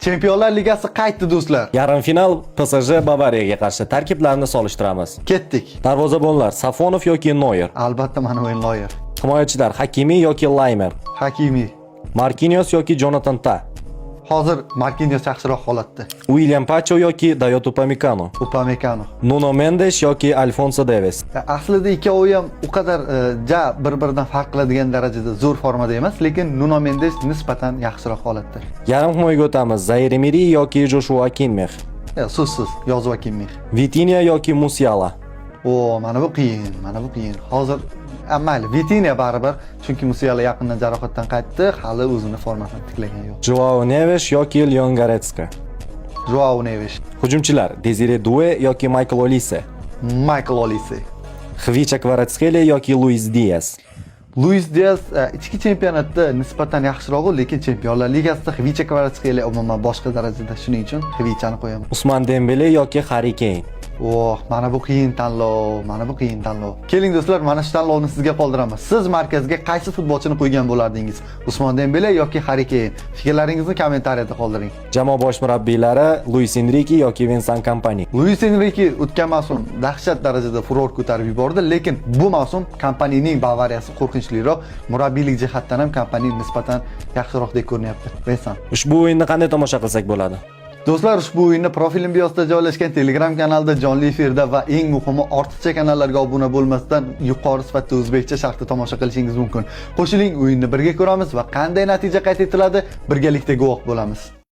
Chempionlar Ligasi qaytdi do'stlar. Yarim final PSG Bavariyaga qarshi tarkiblarni solishtiramiz. Ketdik. Darvozabonlar Safonov yoki Noyer. Albatta Manuel Neuer. Himoyachilar Hakimi yoki Laymer. Hakimi. Marquinhos yoki Jonathan Tah. Hozir Marquinhos yaxshiroq holatda. William Pacho yoki Dayot Upamecano. Upamecano. Nuno Mendes yoki Alfonso Davies. Aslida ikkovi ham u qadar bir-biridan farq qiladigan darajada zo'r formada emas, lekin Nuno Mendes nisbatan yaxshiroq holatda. Yarim himoyaga o'tamiz. Zaire Emery yoki Joshua Kimmich. So'zsiz, Joshua Kimmich. Vitinha yoki Musiala. Mana bu qiyin. Hozir mayli, Vitinha baribir, chunki Musiala yaqindan jarohatdan qaytdi, hali o'zini formasini tiklagan yo'q. Joao Neves yoki Leon Goretzka. Joao Neves. Hujumchilar Desire Doué yoki Michael Olise. Michael Olise. Khvicha Kvaratskhelia yoki Luis Diaz. Luis Diaz ichki chempionatda nisbatan yaxshirog'i, lekin Chempionlar Ligasida Khvicha Kvaratskhelia umuman boshqa darajada. Shuning uchun Khvichani qo'yaman. Usman Dembele yoki Harry Kane. Mana bu qiyin tanlov. Keling do'stlar, mana shu tanlovni sizga qoldiraman. Siz markazga qaysi futbolchini qo'ygan bo'lardingiz? Usman Dembele yoki Harry Kane? Fikrlaringizni kommentariyada qoldiring. Jamoa bosh murabbiylari Luis Enrique yoki Vincent Kompany. Luis Enrique o'tgan mavsum dahshat darajada furor ko'tarib yubordi, lekin bu mavsum Kompanyning Bavariyasi qo'rqinchliroq, murabbiylik jihatdan ham Kompany nisbatan yaxshiroqdek ko'rinyapti. Vincent. Ushbu o'yinni qanday tomosha qilsak bo'ladi? Do'stlar, ushbu o'yinni profilim biosida joylashgan Telegram kanalida jonli efirda va eng muhimi ortiqcha kanallarga obuna bo'lmasdan yuqori sifatda o'zbekcha sharhda tomosha qilishingiz mumkin. Qo'shiling, o'yinni birga ko'ramiz va qanday natija qayd etiladi, birgalikda guvoh bo'lamiz.